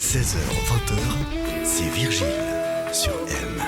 16h-20h, c'est Virgile sur M.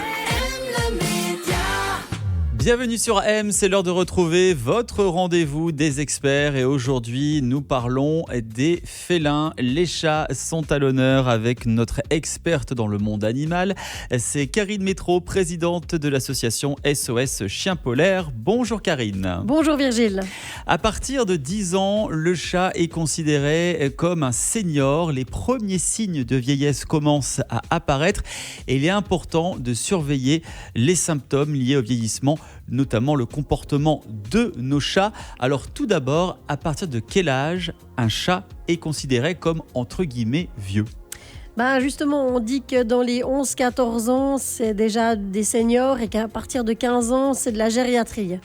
Bienvenue sur M, c'est l'heure de retrouver votre rendez-vous des experts et aujourd'hui nous parlons des félins. Les chats sont à l'honneur avec notre experte dans le monde animal, c'est Karine Métro, présidente de l'association SOS Chiens Polaires. Bonjour Karine. Bonjour Virgile. À partir de 10 ans, le chat est considéré comme un senior. Les premiers signes de vieillesse commencent à apparaître et il est important de surveiller les symptômes liés au vieillissement, notamment le comportement de nos chats. Alors tout d'abord, à partir de quel âge un chat est considéré comme entre guillemets vieux ? Justement, on dit que dans les 11-14 ans, c'est déjà des seniors et qu'à partir de 15 ans, c'est de la gériatrie.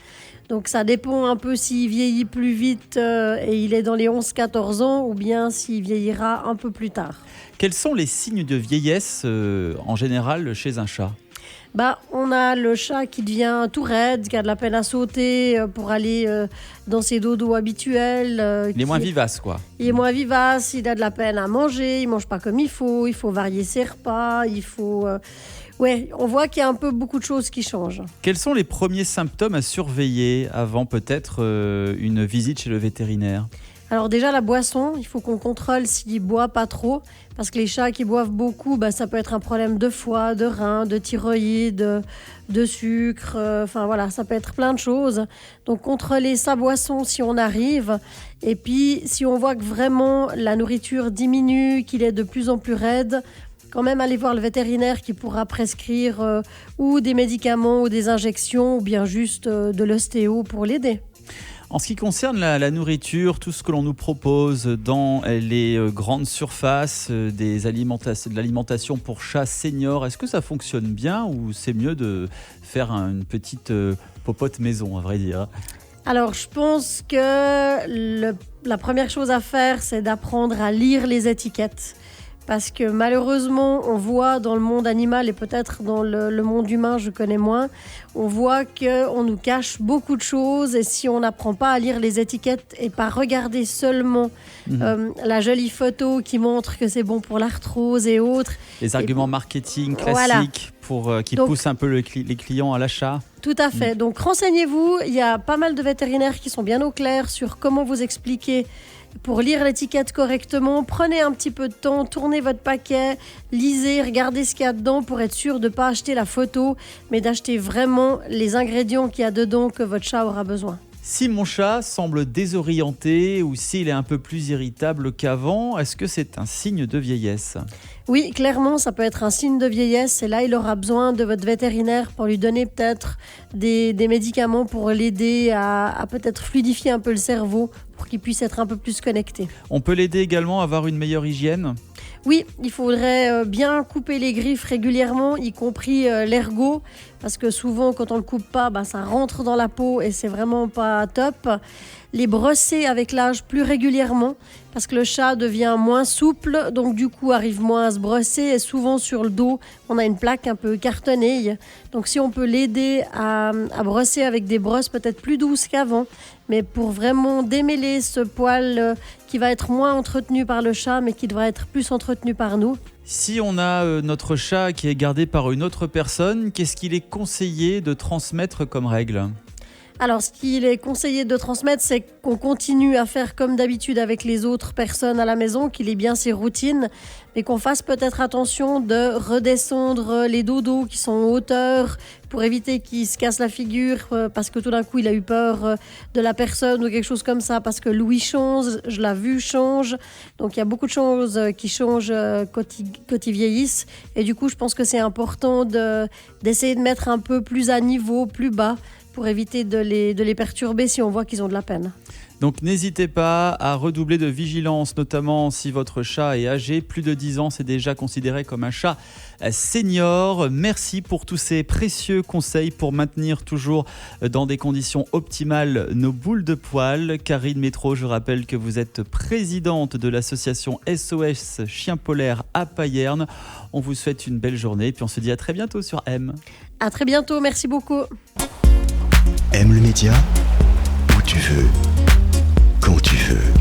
Donc ça dépend un peu s'il vieillit plus vite et il est dans les 11-14 ans ou bien s'il vieillira un peu plus tard. Quels sont les signes de vieillesse en général chez un chat ? On a le chat qui devient tout raide, qui a de la peine à sauter pour aller dans ses dodos habituels. Il est moins vivace, quoi. Il est moins vivace, il a de la peine à manger, il ne mange pas comme il faut varier ses repas, on voit qu'il y a un peu beaucoup de choses qui changent. Quels sont les premiers symptômes à surveiller avant peut-être une visite chez le vétérinaire ? Alors déjà la boisson, il faut qu'on contrôle s'il ne boit pas trop, parce que les chats qui boivent beaucoup, ça peut être un problème de foie, de rein, de thyroïde, de sucre, ça peut être plein de choses. Donc contrôler sa boisson si on arrive, et puis si on voit que vraiment la nourriture diminue, qu'il est de plus en plus raide, quand même aller voir le vétérinaire qui pourra prescrire ou des médicaments ou des injections, ou bien juste de l'ostéo pour l'aider. En ce qui concerne la nourriture, tout ce que l'on nous propose dans les grandes surfaces, de l'alimentation pour chats seniors, est-ce que ça fonctionne bien ou c'est mieux de faire une petite popote maison, à vrai dire ? Alors, je pense que la première chose à faire, c'est d'apprendre à lire les étiquettes. Parce que malheureusement, on voit dans le monde animal et peut-être dans le monde humain, je connais moins, on voit qu'on nous cache beaucoup de choses et si on n'apprend pas à lire les étiquettes et pas regarder seulement la jolie photo qui montre que c'est bon pour l'arthrose et autres. Les arguments marketing classiques qui poussent un peu les clients à l'achat. Tout à fait. Donc renseignez-vous, il y a pas mal de vétérinaires qui sont bien au clair sur comment vous expliquer pour lire l'étiquette correctement. Prenez un petit peu de temps, tournez votre paquet, lisez, regardez ce qu'il y a dedans pour être sûr de ne pas acheter la photo, mais d'acheter vraiment les ingrédients qu'il y a dedans que votre chat aura besoin. Si mon chat semble désorienté ou s'il est un peu plus irritable qu'avant, est-ce que c'est un signe de vieillesse ? Oui, clairement, ça peut être un signe de vieillesse et là, il aura besoin de votre vétérinaire pour lui donner peut-être des médicaments pour l'aider à peut-être fluidifier un peu le cerveau pour qu'il puisse être un peu plus connecté. On peut l'aider également à avoir une meilleure hygiène ? Oui, il faudrait bien couper les griffes régulièrement, y compris l'ergot, parce que souvent, quand on ne le coupe pas, ça rentre dans la peau et c'est vraiment pas top. Les brosser avec l'âge plus régulièrement, parce que le chat devient moins souple, donc du coup arrive moins à se brosser et souvent sur le dos, on a une plaque un peu cartonnée. Donc si on peut l'aider à brosser avec des brosses peut-être plus douces qu'avant, mais pour vraiment démêler ce poil qui va être moins entretenu par le chat, mais qui devrait être plus entretenu par nous. Si on a notre chat qui est gardé par une autre personne, qu'est-ce qu'il est conseillé de transmettre comme règle ? Alors, ce qu'il est conseillé de transmettre, c'est qu'on continue à faire comme d'habitude avec les autres personnes à la maison, qu'il ait bien ses routines, mais qu'on fasse peut-être attention de redescendre les dodos qui sont en hauteur pour éviter qu'il se casse la figure parce que tout d'un coup, il a eu peur de la personne ou quelque chose comme ça, parce que l'ouïe change, je l'ai vu change. Donc, il y a beaucoup de choses qui changent quand ils vieillissent. Et du coup, je pense que c'est important d'essayer de mettre un peu plus à niveau, plus bas, pour éviter de les perturber si on voit qu'ils ont de la peine. Donc n'hésitez pas à redoubler de vigilance, notamment si votre chat est âgé. Plus de 10 ans, c'est déjà considéré comme un chat senior. Merci pour tous ces précieux conseils pour maintenir toujours dans des conditions optimales nos boules de poils. Karine Métro, je rappelle que vous êtes présidente de l'association SOS Chiens Polaires à Payerne. On vous souhaite une belle journée et puis on se dit à très bientôt sur M. À très bientôt, merci beaucoup. M le média, où tu veux, quand tu veux.